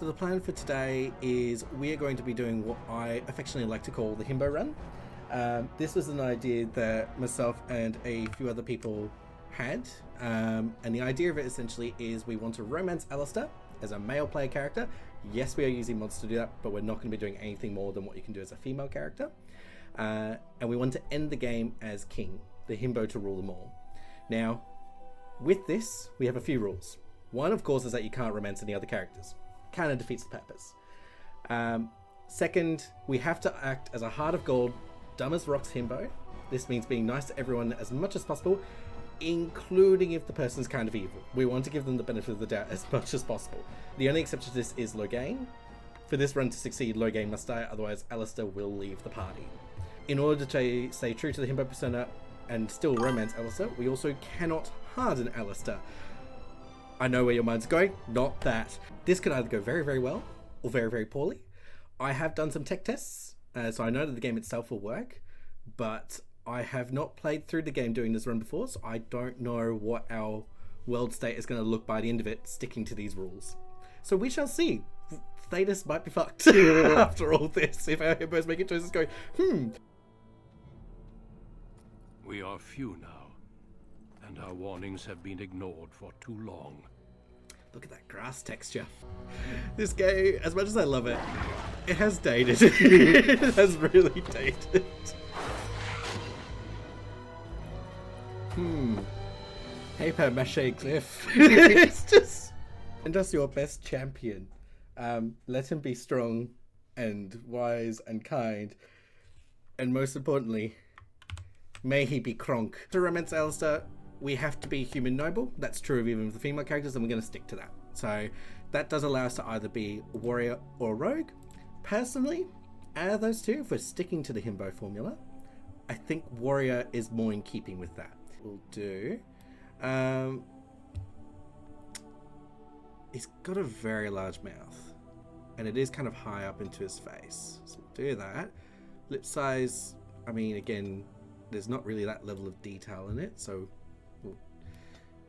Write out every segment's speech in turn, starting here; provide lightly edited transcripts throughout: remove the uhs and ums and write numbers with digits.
So the plan for today is we are going to be doing what I affectionately like to call the Himbo Run. This was an idea that myself and a few other people had, and the idea of it essentially is we want to romance Alistair as a male player character. Yes, we are using mods to do that, but we're not going to be doing anything more than what you can do as a female character. And we want to end the game as king, the Himbo to rule them all. Now, with this, we have a few rules. One, of course, is that you can't romance any other characters. Kind of defeats the purpose. Second, we have to act as a heart of gold, dumb as rocks himbo. This means being nice to everyone as much as possible, including if the person's kind of evil. We want to give them the benefit of the doubt as much as possible. The only exception to this is Logain. For this run to succeed, Logain must die, otherwise Alistair will leave the party. In order to stay true to the himbo persona and still romance Alistair, we also cannot harden Alistair. I know where your mind's going, not that. This could either go very, very well or very, very poorly. I have done some tech tests, so I know that the game itself will work, but I have not played through the game doing this run before, so I don't know what our world state is going to look by the end of it, sticking to these rules. So we shall see. Thedas might be fucked after all this, if our himbos make choices going, We are few now, and our warnings have been ignored for too long. Look at that grass texture. This game, as much as I love it, it has dated. It has really dated. Paper mache Cliff. It's just... And just your best champion. Let him be strong and wise and kind. And most importantly, may he be Kronk. To romance Alistair, we have to be human noble. That's true of even the female characters, and we're going to stick to that. So that does allow us to either be a warrior or a rogue. Personally, out of those two, if we're sticking to the himbo formula, I think warrior is more in keeping with that. We'll do... he's got a very large mouth, and it is kind of high up into his face. So we'll do that. Lip size, I mean, again, there's not really that level of detail in it, so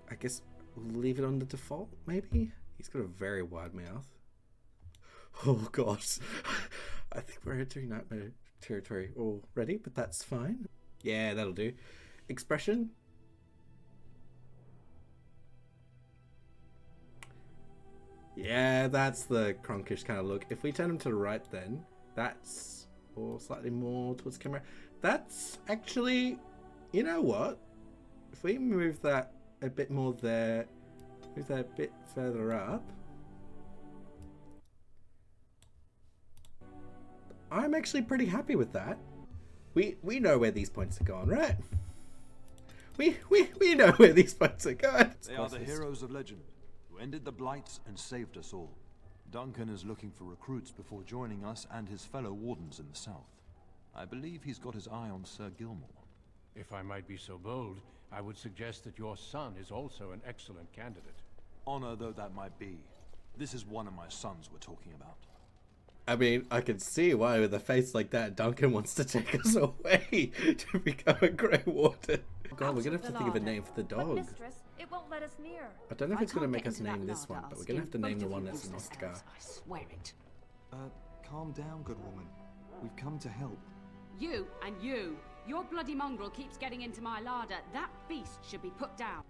I guess we'll leave it on the default, maybe? He's got a very wide mouth. Oh god. I think we're entering nightmare territory already, but that's fine. Yeah, that'll do. Expression. Yeah, that's the Kronkish kind of look. If we turn him to the right then, that's... or slightly more towards the camera. That's actually... You know what? If we move that a bit more there, move that a bit further up, I'm actually pretty happy with that. We know where these points are going, right? We know where these points are going. They are the heroes of legend who ended the blights and saved us all. Duncan is looking for recruits before joining us and his fellow wardens in the south. I believe he's got his eye on Sir Gilmore. If I might be so bold, I would suggest that your son is also an excellent candidate. Honor though that might be, this is one of my sons we're talking about. I mean, I can see why with a face like that, Duncan wants to take us away to become a Grey Warden. God, we're going to have to think of a name for the dog. Mistress, it won't let us near. I don't know if it's going to make us name this one, but we're going to have to name the one that's an Oscar. I swear it. Calm down, good woman. We've come to help. You and you. Your bloody mongrel keeps getting into my larder. That beast should be put down.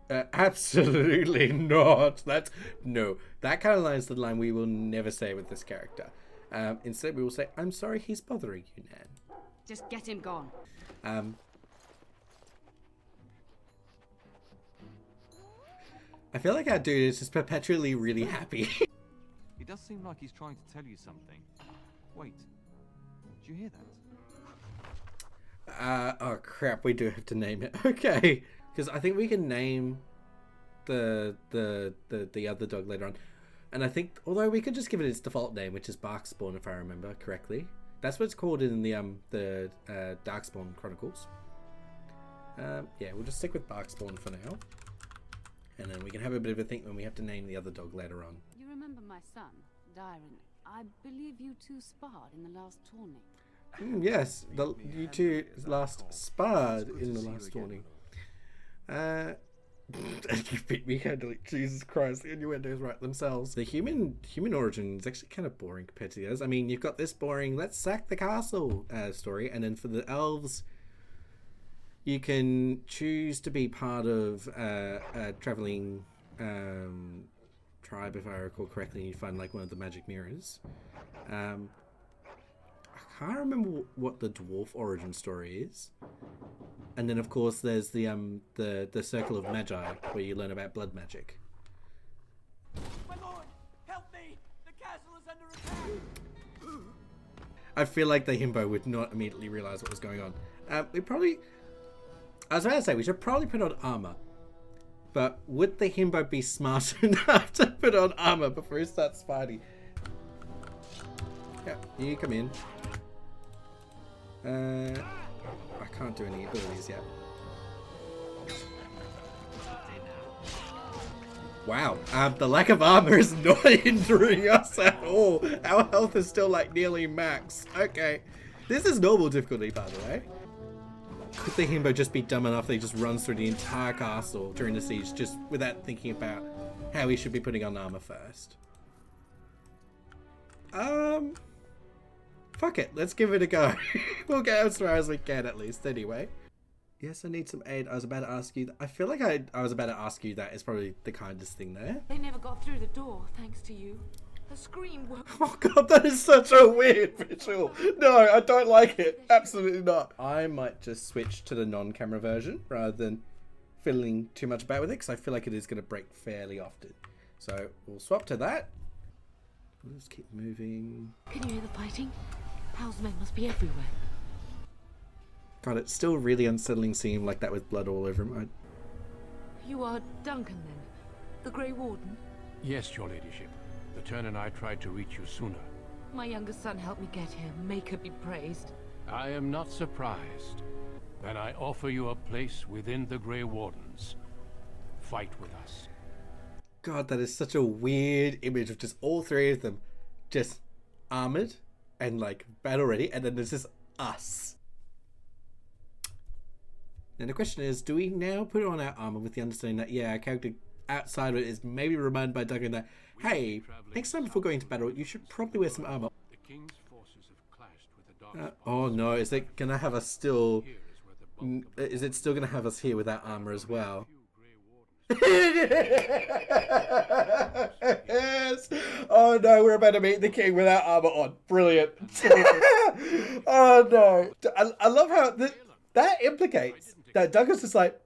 Absolutely not. No. That kind of line is the line we will never say with this character. Instead, we will say, "I'm sorry he's bothering you, Nan." Just get him gone. I feel like our dude is just perpetually really happy. He does seem like he's trying to tell you something. Wait, did you hear that? Oh crap, we do have to name it. Okay. Because I think we can name the other dog later on. And I think, although we could just give it its default name, which is Barkspawn, if I remember correctly. That's what it's called in the Darkspawn Chronicles. Yeah, we'll just stick with Barkspawn for now. And then we can have a bit of a think when we have to name the other dog later on. You remember my son, Dyron? I believe you two sparred in the last tourney. Yes, you two last sparred in the last tourney. And you beat me handily. Jesus Christ, the innuendos write themselves. The human origin is actually kind of boring compared to the others. I mean, you've got this boring, let's sack the castle story, and then for the elves, you can choose to be part of a traveling tribe, if I recall correctly, and you find like one of the magic mirrors. I can't remember what the dwarf origin story is. And then, of course, there's the Circle of Magi, where you learn about blood magic. My lord, help me! The castle is under attack! I feel like the himbo would not immediately realize what was going on. I was about to say, we should probably put on armor. But would the himbo be smart enough to put on armor before he starts fighting? Yeah, you come in. I can't do any abilities yet. Wow, the lack of armor is not hindering us at all. Our health is still like nearly max. Okay. This is normal difficulty, by the way. Could the himbo just be dumb enough that he just runs through the entire castle during the siege just without thinking about how he should be putting on armor first? Fuck it, let's give it a go. We'll get as far as we can at least, anyway. Yes, I need some aid. I was about to ask you. I feel like I was about to ask you that is probably the kindest thing there. They never got through the door, thanks to you. Her scream woke. Oh god, that is such a weird visual. No, I don't like it. Absolutely not. I might just switch to the non-camera version rather than fiddling too much about with it, because I feel like it is going to break fairly often. So we'll swap to that. Let's keep moving. Can you hear the fighting? Hal's men must be everywhere. God, it's still really unsettling seeing him like that with blood all over him. You are Duncan, then? The Grey Warden? Yes, your ladyship. The Turn and I tried to reach you sooner. My youngest son helped me get here. Make her be praised. I am not surprised. Then I offer you a place within the Grey Wardens. Fight with us. God, that is such a weird image of just all three of them just armored and like battle ready, and then there's just us. And the question is, do we now put on our armor with the understanding that, yeah, our character outside of it is maybe reminded by Duncan that, hey, next time before going to battle, you should probably wear some armor. The king's forces have clashed with the dark Oh no, is it gonna have us still? Is it still gonna have us here without armor as well? Yes. Oh no, we're about to meet the king without armor on. Brilliant. Oh no. I love how that implicates that Douglas is like,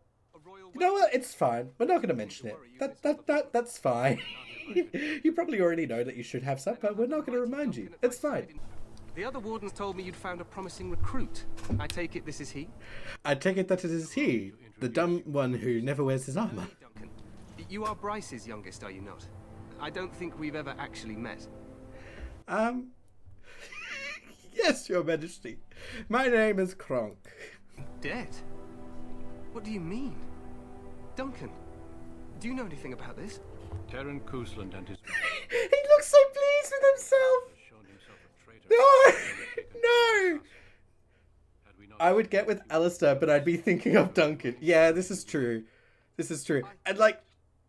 you know what, it's fine. We're not going to mention it. That's fine. You probably already know that you should have some, but we're not going to remind you. It's fine. The other wardens told me you'd found a promising recruit. I take it this is he? I take it that it is he, the dumb one who never wears his armor. Duncan, you are Bryce's youngest, are you not? I don't think we've ever actually met. Yes, your majesty. My name is Kronk. Dead? What do you mean? Duncan, do you know anything about this? Terran Cousland and his He looks so pleased with himself. shown himself a traitor. No! I would get with Alistair, but I'd be thinking of Duncan. Yeah, this is true. This is true. And like,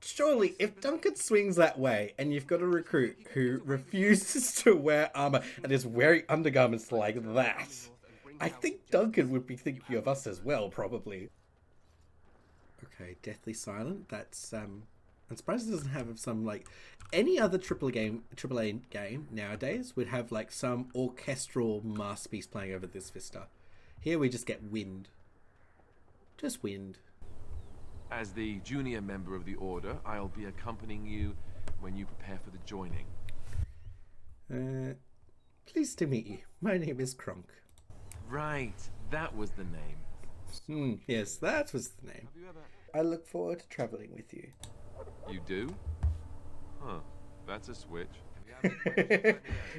surely, if Duncan swings that way, and you've got a recruit who refuses to wear armor and is wearing undergarments like that, I think Duncan would be thinking of us as well, probably. Okay, Deathly Silent. That's I'm surprised it doesn't have some like any other AAA game nowadays would have like some orchestral masterpiece playing over this vista. Here we just get wind. Just wind. As the junior member of the Order, I'll be accompanying you when you prepare for the joining. Pleased to meet you. My name is Kronk. Right, that was the name. Yes, that was the name. I look forward to traveling with you. You do? Huh, that's a switch.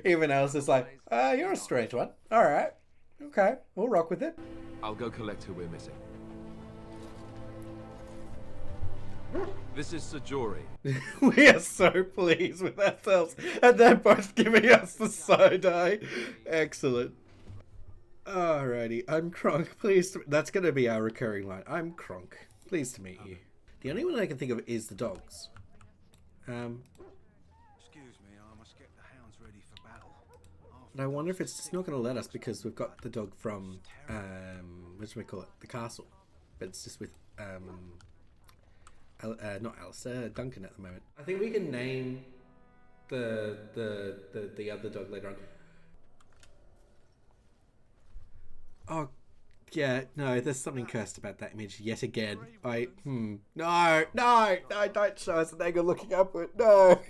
Even else is like, you're a strange one. Alright. Okay, we'll rock with it. I'll go collect who we're missing. This is Sajori. We are so pleased with ourselves, and they're both giving us the side eye. Excellent. Alrighty, I'm Kronk. Pleased to... That's going to be our recurring line. I'm Kronk. Pleased to meet you. The only one I can think of is the dogs. Excuse me, I must get the hounds ready for battle. But I wonder if it's just not going to let us because we've got the dog from, what do we call it? The castle. But it's just with, not Alistair, Duncan at the moment. I think we can name the other dog later on. Oh, yeah, no, there's something cursed about that image yet again. No, don't show us an angle looking upward, no.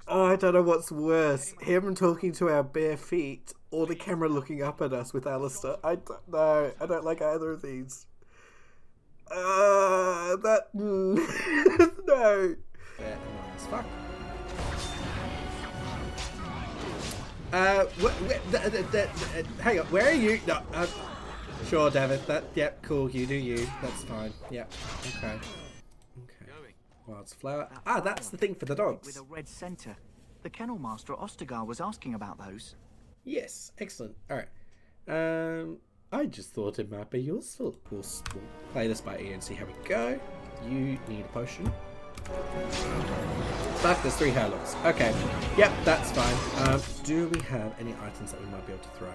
Oh, I don't know what's worse, him talking to our bare feet or the camera looking up at us with Alistair. I don't know, I don't like either of these. No. Yeah, as fuck. Hang on, where are you? No, sure, David. Yep, cool. You do you. That's fine. Yep. Okay. Wild's flower. Ah, that's the thing for the dogs. With a red centre. The kennel master at Ostergar was asking about those. Yes, excellent. All right. I just thought it might be useful. We'll play this by ear and see how we go. You need a potion. Fuck, there's 3 hairlocks. Okay. Yep, that's fine. Do we have any items that we might be able to throw?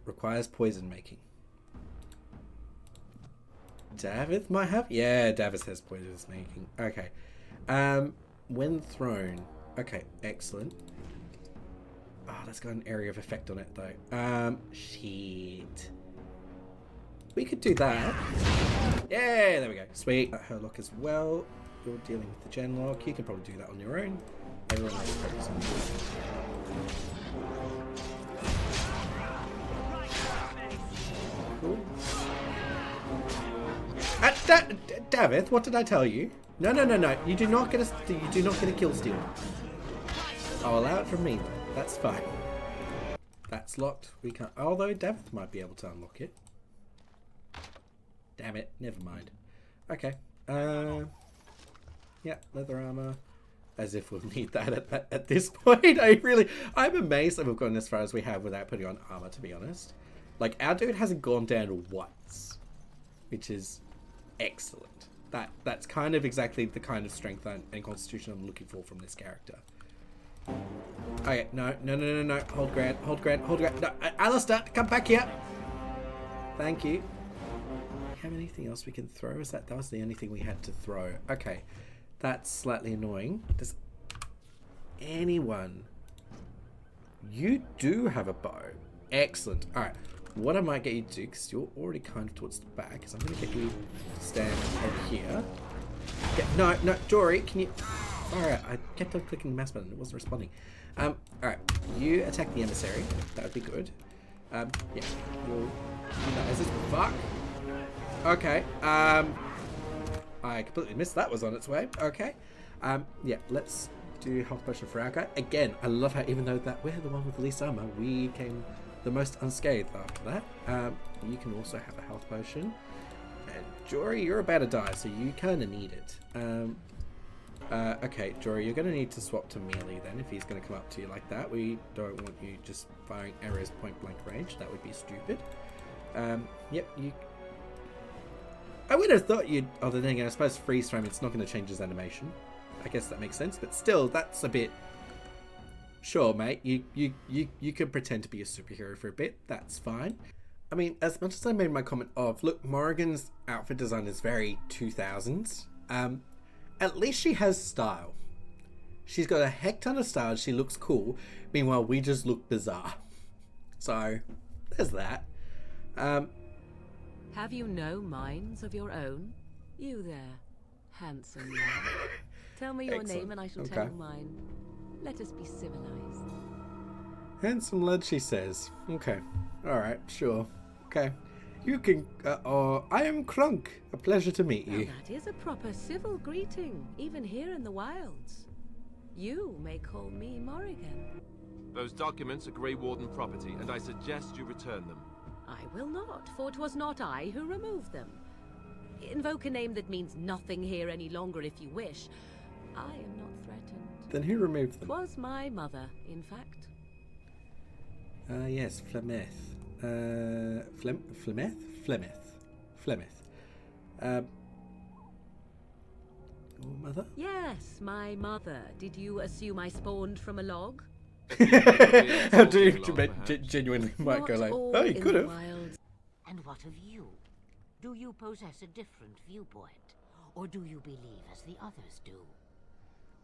Requires poison making. Davith might have? Yeah, Davith has poison making. Okay. When thrown. Okay, excellent. Oh, that's got an area of effect on it though. Shit. We could do that. Yeah, there we go. Sweet. Her lock as well. You're dealing with the gen lock. You can probably do that on your own. Everyone else focus on you. Cool. Davith, what did I tell you? No. You do not get a kill steal. I'll allow it from me though. That's fine. That's locked. We can't. Although Davith might be able to unlock it. Damn it, never mind. Okay. Yeah, leather armor. As if we'll need that at this point. I'm amazed that we've gone as far as we have without putting on armor, to be honest. Like, our dude hasn't gone down once. Which is excellent. That's kind of exactly the kind of strength and constitution I'm looking for from this character. Okay, no. Hold ground. No, Alistair, come back here. Thank you. Have anything else we can throw? That was the only thing we had to throw. Okay, that's slightly annoying. Does anyone? You do have a bow. Excellent. All right. What I might get you to do, because you're already kind of towards the back, is I'm going to get you to stand over here. Yeah, no, Jory, can you? All right, I kept on clicking the mouse button. It wasn't responding. All right, you attack the emissary. That would be good. Yeah, you'll do that as this. Fuck. Okay, I completely missed that was on its way. Okay, yeah, let's do health potion for our guy. Again, I love how even though that we're the one with the least armor, we came the most unscathed after that. You can also have a health potion. And Jory, you're about to die, so you kind of need it. Okay, Jory, you're going to need to swap to melee then if he's going to come up to you like that. We don't want you just firing arrows point blank range. That would be stupid. Yep, you... I would have thought you'd... Other than I suppose freeze frame, it's not going to change his animation. I guess that makes sense, but still, that's a bit... Sure, mate, you could pretend to be a superhero for a bit. That's fine. I mean, as much as I made my comment of, look, Morrigan's outfit design is very 2000s. At least she has style. She's got a heck ton of style. She looks cool. Meanwhile, we just look bizarre. So, there's that. Have you no minds of your own? You there, handsome lad. Tell me your Excellent. name and I shall tell you mine. Let us be civilized. Handsome lad, she says. Okay. Alright, sure. Okay. You can... I am Kronk. A pleasure to meet you. Now that is a proper civil greeting, even here in the wilds. You may call me Morrigan. Those documents are Grey Warden property, and I suggest you return them. I will not, for it was not I who removed them. Invoke a name that means nothing here any longer if you wish. I am not threatened. Then who removed them? Was my mother, in fact. Yes, Flameth. Flemeth. Your mother? Yes, my mother. Did you assume I spawned from a log? How do you genuinely might go like, oh, you could have. And what of you? Do you possess a different viewpoint? Or do you believe as the others do?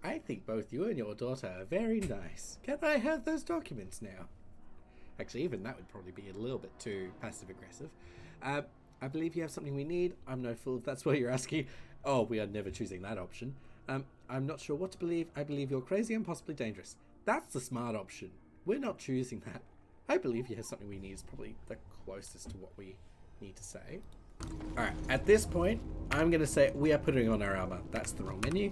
I think both you and your daughter are very nice. Can I have those documents now? Actually, even that would probably be a little bit too passive-aggressive. I believe you have something we need. I'm no fool if that's what you're asking. Oh, we are never choosing that option. I'm not sure what to believe. I believe you're crazy and possibly dangerous. That's the smart option. We're not choosing that. I believe you have something we need is probably the closest to what we need to say. Alright, at this point, I'm going to say we are putting on our armor. That's the wrong menu.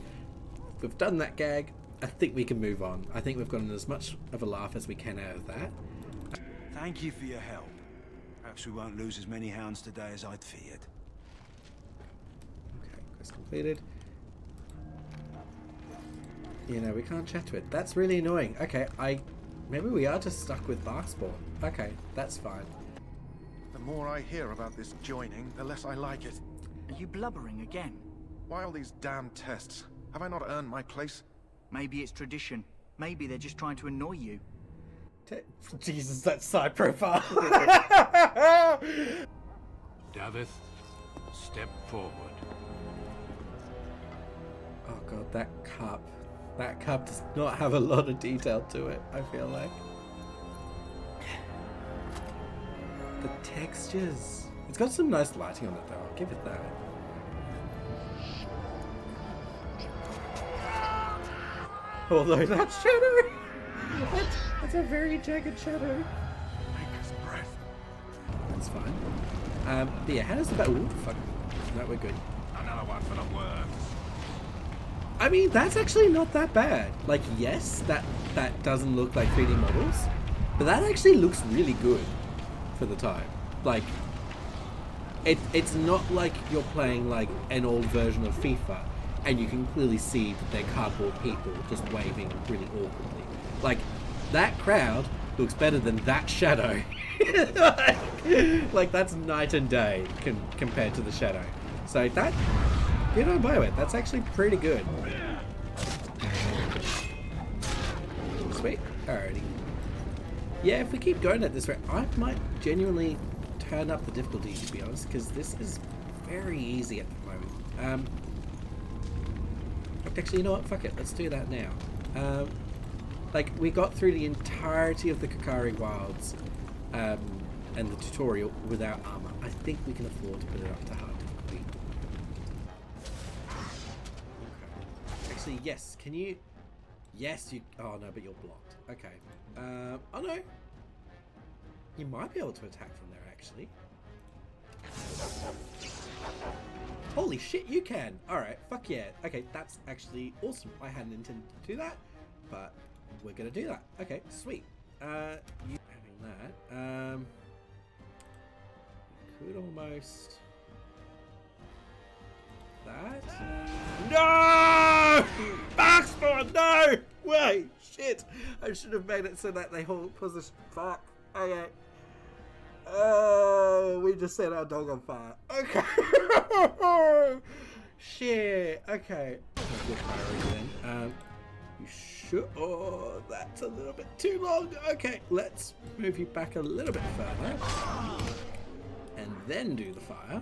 We've done that gag. I think we can move on. I think we've gotten as much of a laugh as we can out of that. Thank you for your help. Perhaps we won't lose as many hounds today as I'd feared. Okay, quest completed. You know, we can't chat to it. That's really annoying. Okay, maybe we are just stuck with Barkspawn. Okay, that's fine. The more I hear about this joining, the less I like it. Are you blubbering again? Why all these damn tests? Have I not earned my place? Maybe it's tradition. Maybe they're just trying to annoy you. Jesus, that side profile. Davith, step forward. Oh god, that cup. That cup does not have a lot of detail to it, I feel like. The textures. It's got some nice lighting on it though, I'll give it that. Although that shadow, that's a very jagged shadow. That's fine. But yeah, how does the battle? Ooh, fuck. No, we're good. Another one for the worms. I mean, that's actually not that bad. Like, yes, that doesn't look like 3D models, but that actually looks really good for the time. Like, it's not like you're playing like an old version of FIFA, and you can clearly see that they're cardboard people just waving really awkwardly. Like, that crowd looks better than that shadow. like that's night and day compared to the shadow. So that, good on BioWare, that's actually pretty good. Sweet, alrighty. Yeah, if we keep going at this rate, I might genuinely turn up the difficulty, to be honest, because this is very easy at the moment. Actually, you know what? Fuck it. Let's do that now. Like, we got through the entirety of the Kakari Wilds and the tutorial without armor. I think we can afford to put it up to hard difficulty. Okay. Actually, yes. Can you... Yes, you... Oh, no, but you're blocked. Okay. Oh, no. You might be able to attack from there, actually. Holy shit, you can! Alright, fuck yeah. Okay, that's actually awesome. I hadn't intended to do that, but we're gonna do that. Okay, sweet. You having that. We could almost... That? No! Backspawn, no! Wait, shit! I should have made it so that they hold position. Fuck. Okay. Oh, we just set our dog on fire. Okay. Shit. Okay. Good priority then. You should. Oh, that's a little bit too long. Okay, let's move you back a little bit further, and then do the fire.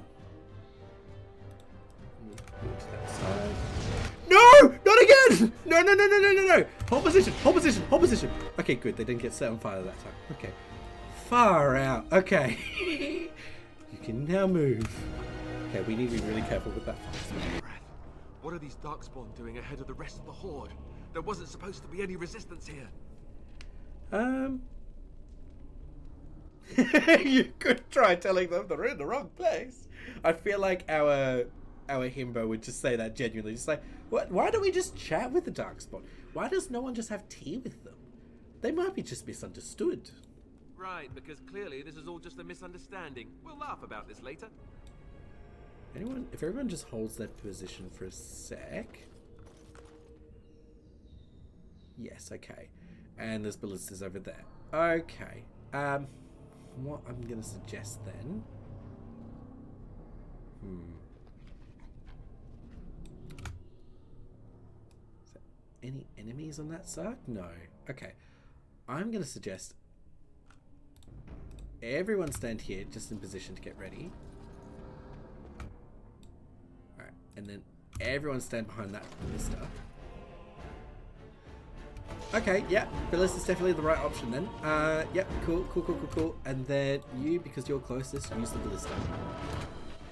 Move to that side. No! Not again! No, no, no, no, no, no, no! Hold position, hold position, hold position. Okay, good. They didn't get set on fire that time. Okay. Far out. Okay. You can now move. Okay, we need to be really careful with that. What are these Darkspawn doing ahead of the rest of the Horde? There wasn't supposed to be any resistance here. You could try telling them they're in the wrong place. I feel like our Himbo would just say that genuinely. Just like, what? Why don't we just chat with the Darkspawn? Why does no one just have tea with them? They might be just misunderstood. Right, because clearly this is all just a misunderstanding. We'll laugh about this later. If everyone just holds their position for a sec. Yes, okay. And there's ballistas over there. Okay. what I'm going to suggest then... Is there any enemies on that side? No. Okay. I'm going to suggest everyone stand here, just in position to get ready. Alright, and then everyone stand behind that ballista. Okay, yeah, ballista's definitely the right option then. Yep, cool. And then you, because you're closest, use the ballista.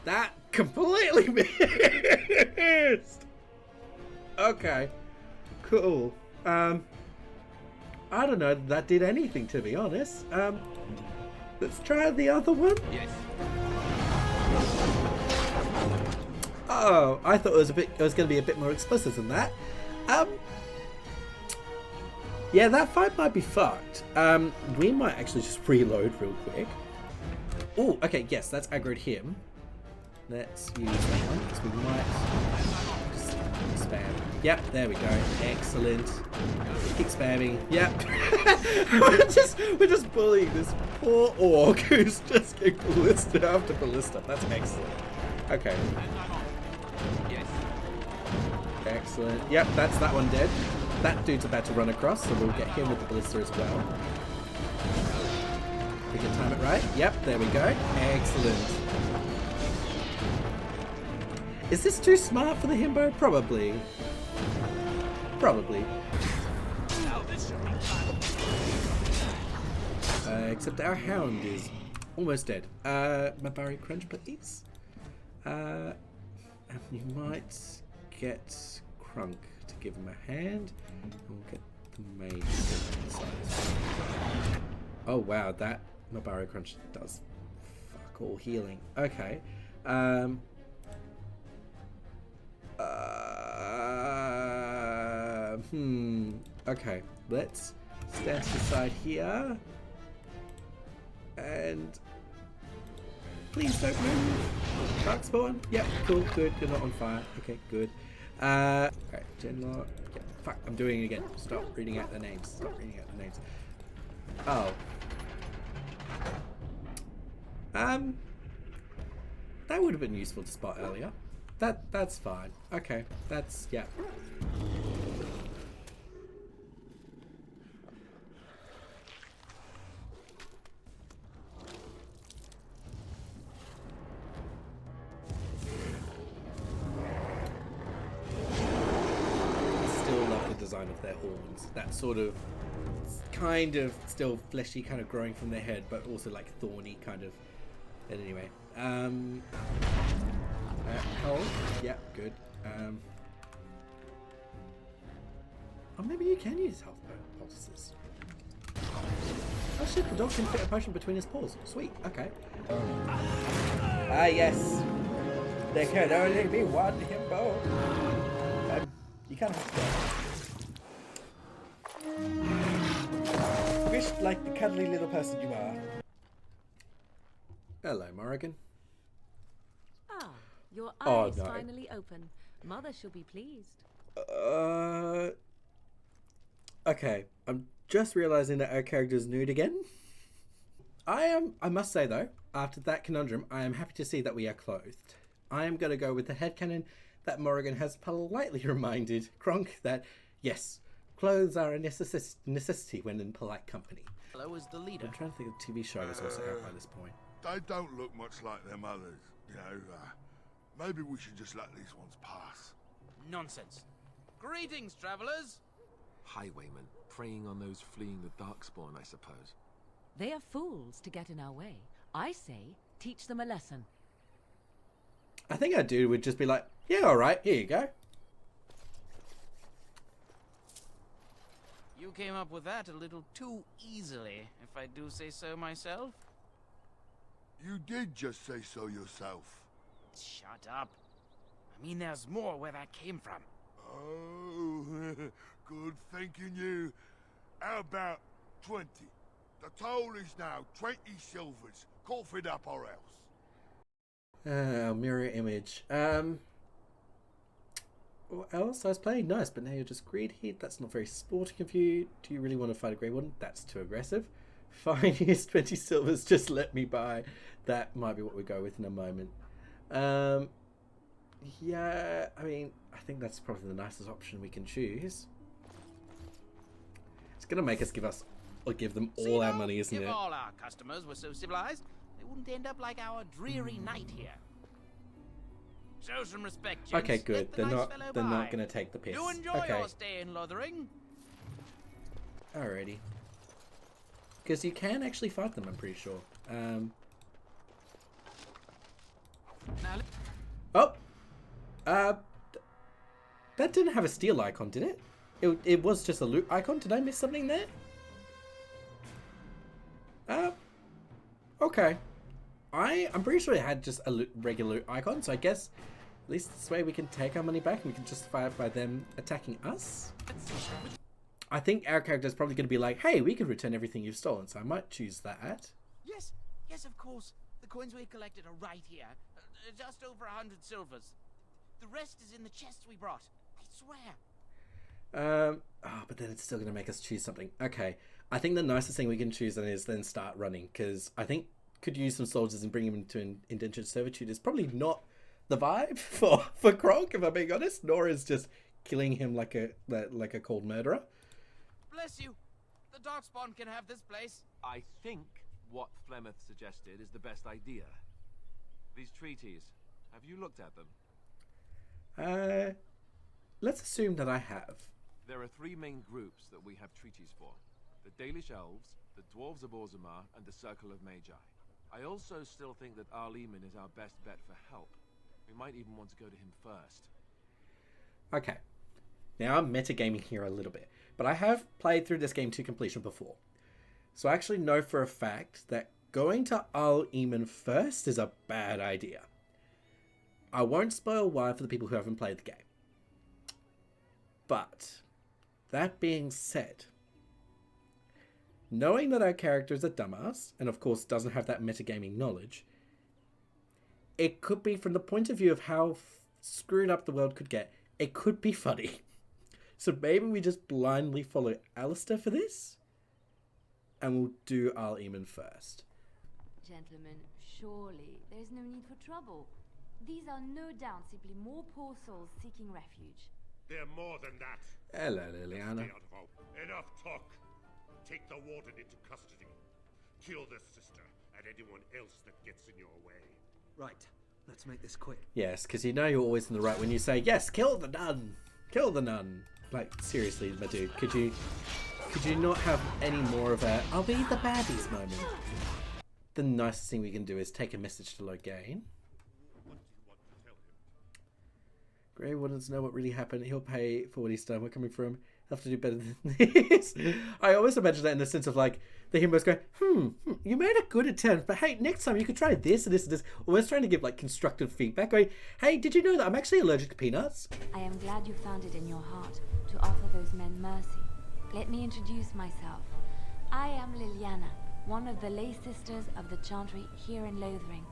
That completely missed! Okay, cool. I don't know if that did anything, to be honest. Let's try the other one. Yes. Oh, I thought it was going to be a bit more explicit than that. Yeah, that fight might be fucked. We might actually just reload real quick. Oh, okay, yes, that's aggroed him. Let's use that one, because we might just spam. Yep, there we go. Excellent. Keep spamming. Yep. we're just bullying this poor orc who's just getting ballista after ballista. That's excellent. Okay. Yes. Excellent. Yep, that's that one dead. That dude's about to run across, so we'll get him with the ballista as well. We can time it right. Yep, there we go. Excellent. Is this too smart for the Himbo? Probably. Probably. Except our hound is almost dead. Mabari Crunch, please. And you might get Kronk to give him a hand. And we'll get the mage on the side as well. Oh wow, that Mabari Crunch does fuck all healing. Okay. Okay, let's stand to the side here. And please don't move. Dark spawn. Yep, cool, good. You're not on fire. Okay, good. Alright, Genlock. Yeah, fuck, I'm doing it again. Stop reading out the names. Stop reading out the names. Oh. That would have been useful to spot earlier. That's fine. Okay, that's, yeah. Design of their horns, that sort of kind of still fleshy, kind of growing from their head, but also like thorny kind of. But anyway, health, yeah, good. Oh, maybe you can use health poultices. Oh shit, the dog can fit a potion between his paws. Sweet, okay. Ah yes, there can only be one Himbo. You kind of have to go. Wished like the cuddly little person you are. Hello, Morrigan. Ah, your eyes finally open. Mother shall be pleased. Okay, I'm just realizing that our character's nude again. I must say though, after that conundrum, I am happy to see that we are clothed. I am going to go with the headcanon that Morrigan has politely reminded Kronk that, yes, clothes are a necessity when in polite company. Hello is the leader. I'm trying to think of the TV show that's also out by this point. They don't look much like them others, you know. Maybe we should just let these ones pass. Nonsense. Greetings, travelers. Highwaymen, preying on those fleeing the Darkspawn, I suppose. They are fools to get in our way. I say, teach them a lesson. I think our dude would just be like, yeah, alright, here you go. You came up with that a little too easily, if I do say so myself. You did just say so yourself. Shut up. I mean, there's more where that came from. Oh, good thinking you. How about 20? The toll is now 20 silvers. Cough it up or else. Mirror image. What else? I was playing nice, but now you're just greed heat. That's not very sporting of you. Do you really want to fight a grey one? That's too aggressive. Fine, here's 20 silvers, just let me buy. That might be what we go with in a moment. Yeah, I mean, I think that's probably the nicest option we can choose. It's gonna make us give them all our money, isn't it? If all our customers were so civilized, they wouldn't end up like our dreary night here. Show some respect, gents. Okay, good. Let the They're nice fellow not by. gonna take the piss. Do enjoy Okay. your stay in Lothering. Alrighty. Because you can actually fight them, I'm pretty sure. Oh! That didn't have a steel icon, did it? It was just a loot icon. Did I miss something there? Okay. I'm pretty sure it had just a regular loot icon, so I guess at least this way we can take our money back and we can justify it by them attacking us. I think our character is probably going to be like, hey, we can return everything you've stolen, so I might choose that. Yes, yes, of course. The coins we collected are right here. Just over 100 silvers. The rest is in the chest we brought. I swear. But then it's still going to make us choose something. Okay. I think the nicest thing we can choose then is then start running, because I think could use some soldiers and bring them into indentured servitude is probably not the vibe for Kronk, if I'm being honest, nor is just killing him like a cold murderer. Bless you. The Darkspawn can have this place. I think what Flemeth suggested is the best idea. These treaties, have you looked at them? Let's assume that I have. There are three main groups that we have treaties for. The Dalish Elves, the Dwarves of Orzammar, and the Circle of Magi. I also still think that Arleman is our best bet for help. We might even want to go to him first. Okay. Now I'm metagaming here a little bit, but I have played through this game to completion before. So I actually know for a fact that going to Arleman first is a bad idea. I won't spoil why for the people who haven't played the game. But, that being said, knowing that our character is a dumbass, and of course doesn't have that metagaming knowledge, it could be, from the point of view of how screwed up the world could get, it could be funny. So maybe we just blindly follow Alistair for this, and we'll do Arleman first. Gentlemen, surely there's no need for trouble. These are no doubt simply more poor souls seeking refuge. They're more than that. Hello, Liliana. Enough talk. Take the warden into custody. Kill the sister and anyone else that gets in your way. Right. Let's make this quick. Yes, because you know you're always in the right when you say, yes, kill the nun. Kill the nun. Like, seriously, my dude, could you not have any more of a I'll be the baddies moment? The nicest thing we can do is take a message to Logain. Grey Wardens know what really happened. He'll pay for what he's done. We're coming from. He'll have to do better than this. I always imagine that in the sense of like the Himbos going, you made a good attempt, but hey, next time you could try this and this and this. Always trying to give like constructive feedback. Going, hey, did you know that I'm actually allergic to peanuts? I am glad you found it in your heart to offer those men mercy. Let me introduce myself. I am Liliana, one of the lay sisters of the Chantry here in Lothering.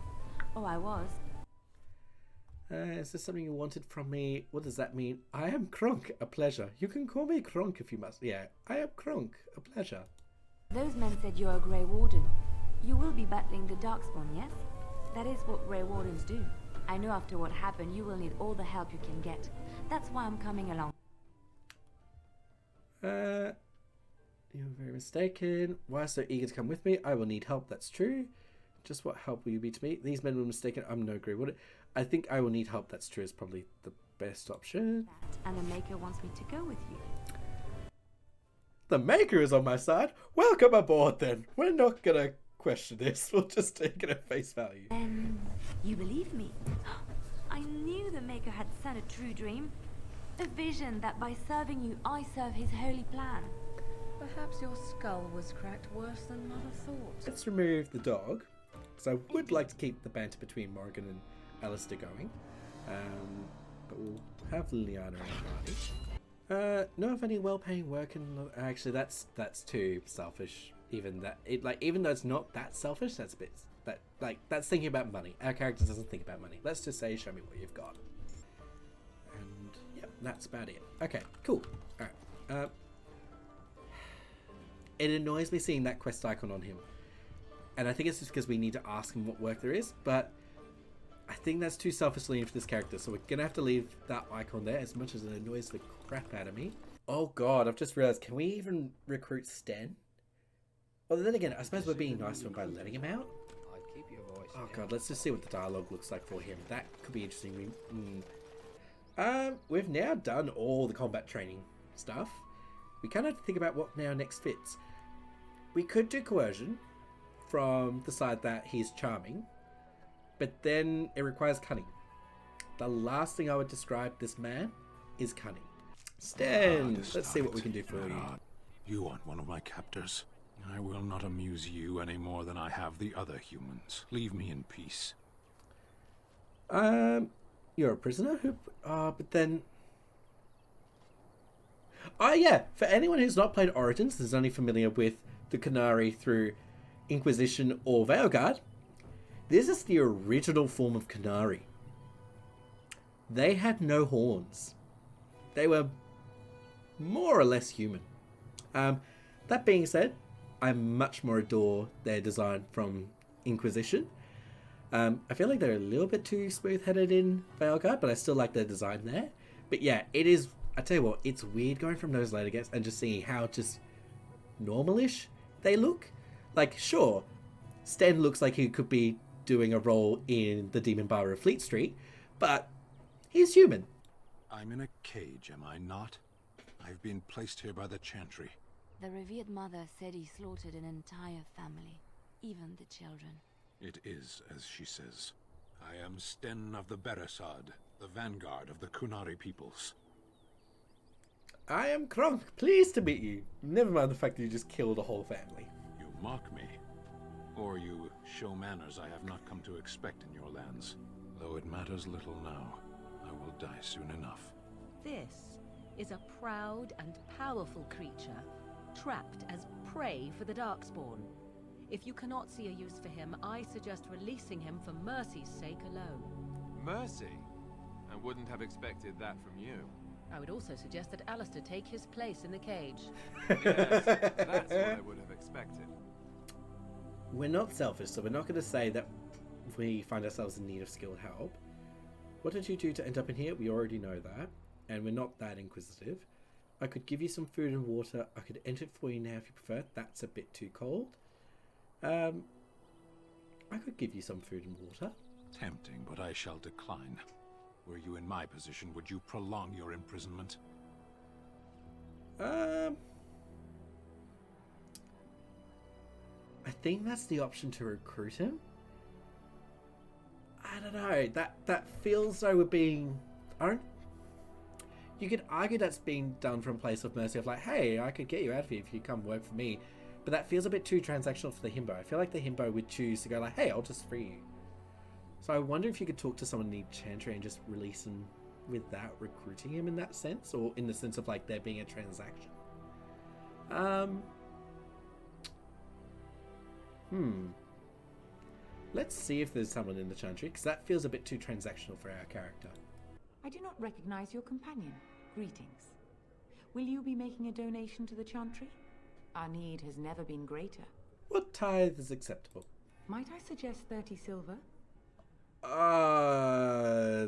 Oh, I was. Is this something you wanted from me? What does that mean? I am Kronk, a pleasure. You can call me Kronk if you must. Yeah, I am Kronk, a pleasure. Those men said you're a Grey Warden. You will be battling the Darkspawn, yes? That is what Grey Wardens do. I know after what happened, you will need all the help you can get. That's why I'm coming along. You're very mistaken. Why so eager to come with me? I will need help, that's true. Just what help will you be to me? These men were mistaken. I'm no Grey Warden. I think I will need help, that's true, is probably the best option. And the Maker wants me to go with you. The Maker is on my side? Welcome aboard then. We're not gonna question this. We'll just take it at face value. Then you believe me? I knew the Maker had sent a true dream. A vision that by serving you, I serve his holy plan. Perhaps your skull was cracked worse than Mother thought. Let's remove the dog, because I would like to keep the banter between Morgan and Alistair going. But we'll have Liliana in the party. Know of any well-paying work in... Actually, that's too selfish. Even though it's not that selfish, that's a bit... That's thinking about money. Our character doesn't think about money. Let's just say, show me what you've got. And, yeah, that's about it. Okay, cool. Alright. It annoys me seeing that quest icon on him. And I think it's just because we need to ask him what work there is, but I think that's too selfish leaning for this character, so we're gonna have to leave that icon there as much as it annoys the crap out of me. Oh god, I've just realized, can we even recruit Sten? Well, then again, I suppose we're being nice to him by letting him out. Oh god, let's just see what the dialogue looks like for him. That could be interesting. We've now done all the combat training stuff. We kind of have to think about what now next fits. We could do coercion from the side that he's charming, but then it requires cunning. The last thing I would describe this man is cunning. Sten, let's see what we can do for you. You aren't one of my captors. I will not amuse you any more than I have the other humans. Leave me in peace. You're a prisoner? Who? But then... Oh yeah, for anyone who's not played Origins, and is only familiar with the Qunari through Inquisition or Veilguard, this is the original form of Qunari. They had no horns. They were more or less human. That being said, I much more adore their design from Inquisition. I feel like they're a little bit too smooth-headed in Veilguard, but I still like their design there. But yeah, it is, I tell you what, it's weird going from those later games and just seeing how just normal-ish they look. Like, sure, Sten looks like he could be doing a role in the Demon Bar of Fleet Street, but he's human. I'm in a cage, am I not? I've been placed here by the Chantry. The revered mother said he slaughtered an entire family, even the children. It is as she says. I am Sten of the Beresad, the vanguard of the Qunari peoples. I am Kronk, pleased to meet you. Never mind the fact that you just killed a whole family. You mock me. Or you show manners I have not come to expect in your lands. Though it matters little now, I will die soon enough. This is a proud and powerful creature, trapped as prey for the Darkspawn. If you cannot see a use for him, I suggest releasing him for mercy's sake alone. Mercy? I wouldn't have expected that from you. I would also suggest that Alistair take his place in the cage. Yes, that's what I would have expected. We're not selfish, so we're not going to say that we find ourselves in need of skilled help. What did you do to end up in here? We already know that. And we're not that inquisitive. I could give you some food and water. I could enter it for you now if you prefer. That's a bit too cold. I could give you some food and water. Tempting, but I shall decline. Were you in my position, would you prolong your imprisonment? I think that's the option to recruit him. I don't know. That feels though we're being... You could argue that's being done from a place of mercy of like, hey, I could get you out of here if you come work for me. But that feels a bit too transactional for the Himbo. I feel like the Himbo would choose to go like, hey, I'll just free you. So I wonder if you could talk to someone in Chantry and just release him without recruiting him in that sense, or in the sense of like there being a transaction. Let's see if there's someone in the Chantry, because that feels a bit too transactional for our character. I do not recognize your companion. Greetings. Will you be making a donation to the Chantry? Our need has never been greater. What tithe is acceptable? Might I suggest 30 silver?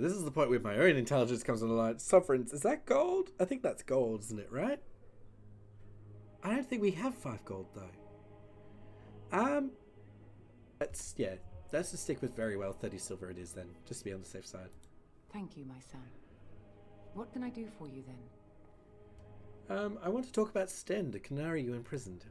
This is the point where my own intelligence comes on the line. Sovereigns, is that gold? I think that's gold, isn't it, right? I don't think we have 5 gold, though. Let's just stick with very well 30 silver it is then, just to be on the safe side. Thank you, my son. What can I do for you, then? I want to talk about Sten, the Qunari you imprisoned.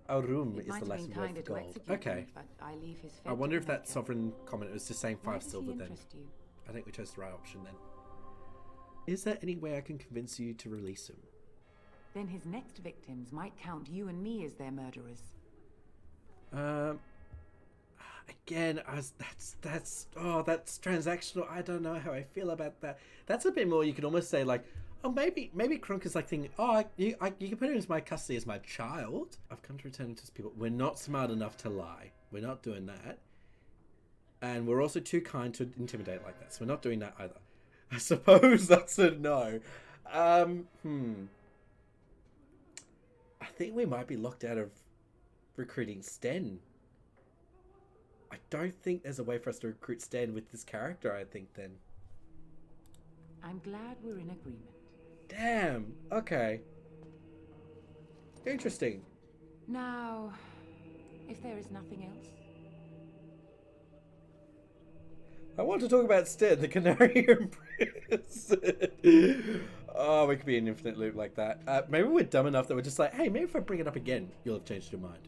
Our room is the Latin word for gold. Okay. But I leave his I wonder if that sovereign comment was just saying 5 Why does silver he then. interest you? I think we chose the right option then. Is there any way I can convince you to release him? Then his next victims might count you and me as their murderers. Again, that's transactional. I don't know how I feel about that. That's a bit more. You could almost say like, oh, maybe Kronk is like thinking, oh, you can put him into my custody as my child. I've come to return to people. We're not smart enough to lie. We're not doing that, and we're also too kind to intimidate like that. So we're not doing that either. I suppose that's a no. think we might be locked out of recruiting Sten. I don't think there's a way for us to recruit Sten with this character, I think, then. I'm glad we're in agreement. Damn, okay. Interesting. Now, if there is nothing else... I want to talk about Sten, the Canary in prison. Oh, we could be an infinite loop like that. Maybe we're dumb enough that we're just like, hey, maybe if I bring it up again, you'll have changed your mind.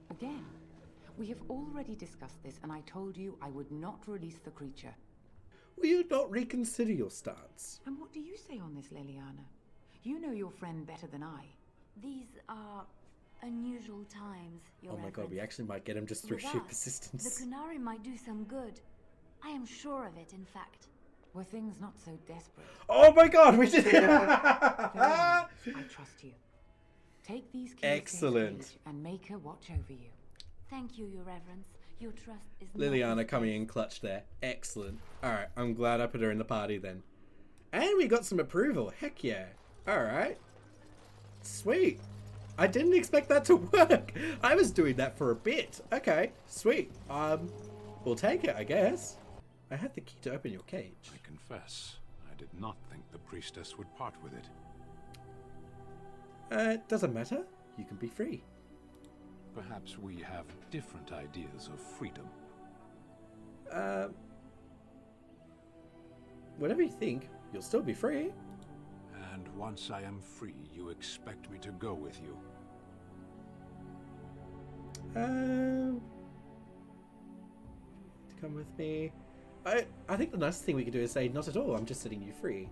Again? We have already discussed this, and I told you I would not release the creature. Will you not reconsider your stance? And what do you say on this, Liliana? You know your friend better than I. These are unusual times, Your Oh my god, we actually might get him just through With sheer us, persistence. The Kunari might do some good. I am sure of it, in fact. Were things not so desperate? Oh my god, we did it! I trust you. Take these keys Excellent. to his cage and make her watch over you. Thank you, Your Reverence. Your trust is Liliana coming in clutch there. Excellent. Alright, I'm glad I put her in the party then. And we got some approval. Heck yeah. Alright. Sweet. I didn't expect that to work. I was doing that for a bit. Okay, sweet. We'll take it, I guess. I had the key to open your cage. I confess, I did not think the priestess would part with it. Doesn't matter. You can be free. Perhaps we have different ideas of freedom. Whatever you think, you'll still be free. And once I am free, you expect me to go with you? To come with me. I think the nicest thing we could do is say, not at all, I'm just setting you free.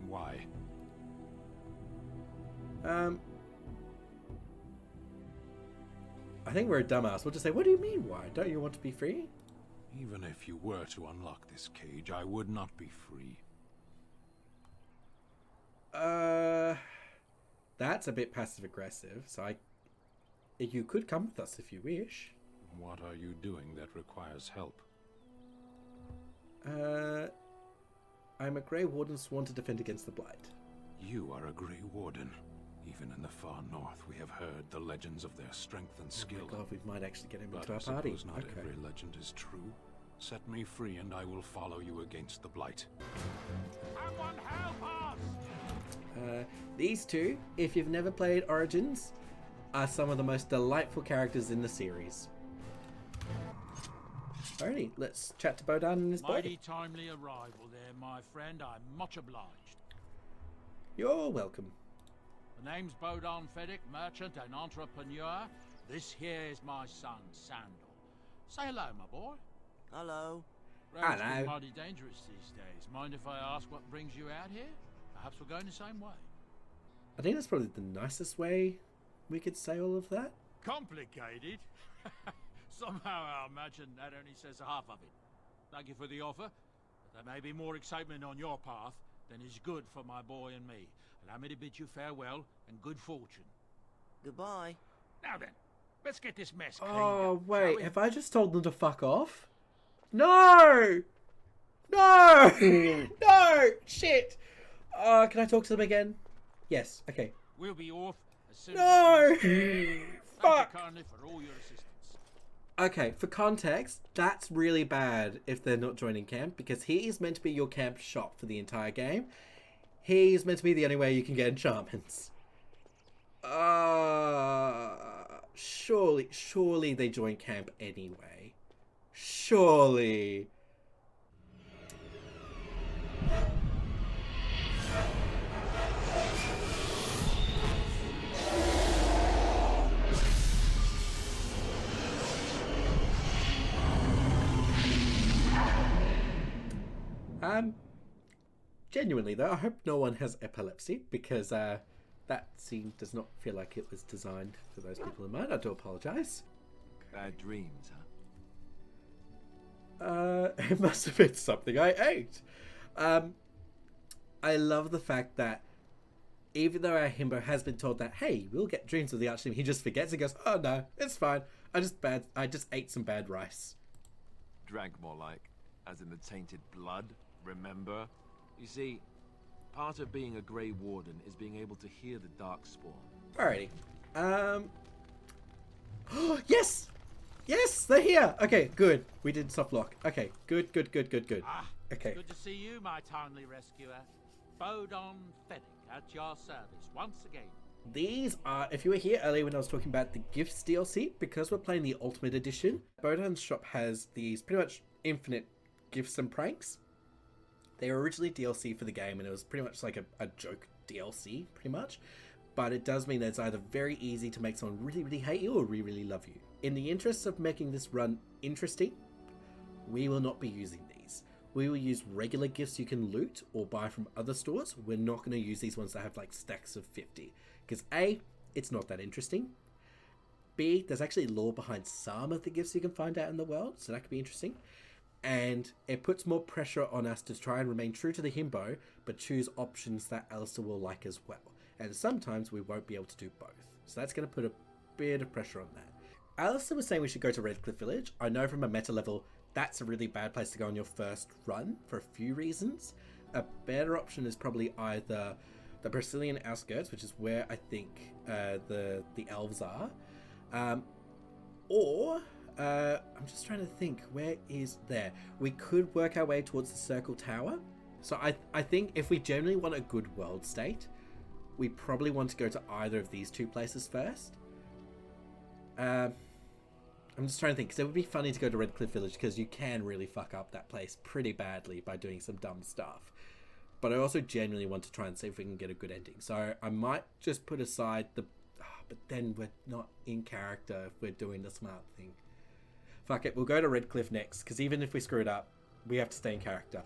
Why? I think we're a dumbass. We'll just say, what do you mean, why? Don't you want to be free? Even if you were to unlock this cage, I would not be free. That's a bit passive-aggressive, so you could come with us if you wish. What are you doing that requires help? I'm a Grey Warden sworn to defend against the Blight. You are a Grey Warden. Even in the far north, we have heard the legends of their strength and skill. Oh my god, we might actually get him But into our I party. suppose not Okay. every legend is true. Set me free and I will follow you against the Blight. Someone help us! These two, if you've never played Origins, are some of the most delightful characters in the series. Alrighty, let's chat to Bodan and his Mighty boy. timely arrival there, my friend. I'm much obliged. You're welcome. The name's Bodan Fedek, merchant and entrepreneur. This here is my son, Sandal. Say hello, my boy. Hello. Road's Hello. been mighty dangerous these days. Mind if I ask what brings you out here? Perhaps we're going the same way. I think that's probably the nicest way we could say all of that. Complicated? Somehow I imagine that only says half of it. Thank you for the offer, but there may be more excitement on your path than is good for my boy and me. Allow me to bid you farewell and good fortune. Goodbye. Now then, let's get this mess cleaned Oh, up, shall wait, we? have I just told them to fuck off? No! No! No! Shit! Can I talk to them again? Yes, okay. We'll be off as soon No! as we Fuck! Thank you kindly for all your assistance. Okay, for context, that's really bad if they're not joining camp, because he is meant to be your camp shop for the entire game. He's meant to be the only way you can get enchantments. Surely they join camp anyway. Surely. Genuinely though, I hope no one has epilepsy, because that scene does not feel like it was designed for those people in mind. I do apologise. Bad dreams, It must have been something I ate. I love the fact that even though our Himbo has been told that, hey, we'll get dreams of the Archdemon, he just forgets and goes, oh no, it's fine. I just ate some bad rice. Drank more like, as in the tainted blood, remember? You see, part of being a Grey Warden is being able to hear the Darkspawn. Alrighty. Yes! Yes, they're here! Okay, good. We did soft lock. Okay, good. Okay. Good to see you, my timely rescuer. Bodon Fennec at your service once again. These are, if you were here earlier when I was talking about the Gifts DLC, because we're playing the Ultimate Edition, Bodon's shop has these pretty much infinite gifts and pranks. They were originally DLC for the game, and it was pretty much like a joke DLC, pretty much. But it does mean that it's either very easy to make someone really, really hate you or really, really love you. In the interest of making this run interesting, we will not be using these. We will use regular gifts you can loot or buy from other stores. We're not going to use these ones that have like stacks of 50. Because A, it's not that interesting. B, there's actually lore behind some of the gifts you can find out in the world, so that could be interesting. And it puts more pressure on us to try and remain true to the Himbo, but choose options that Alistair will like as well. And sometimes we won't be able to do both. So that's going to put a bit of pressure on that. Alistair was saying we should go to Redcliffe Village. I know from a meta level, that's a really bad place to go on your first run for a few reasons. A better option is probably either the Brazilian outskirts, which is where I think the elves are. Or I'm just trying to think, where is there? We could work our way towards the Circle Tower. So I think if we generally want a good world state, we probably want to go to either of these two places first. I'm just trying to think, because it would be funny to go to Redcliffe Village, because you can really fuck up that place pretty badly by doing some dumb stuff. But I also genuinely want to try and see if we can get a good ending. So I might just put aside the... but then we're not in character if we're doing the smart thing. Fuck it, we'll go to Redcliffe next, because even if we screw it up, we have to stay in character.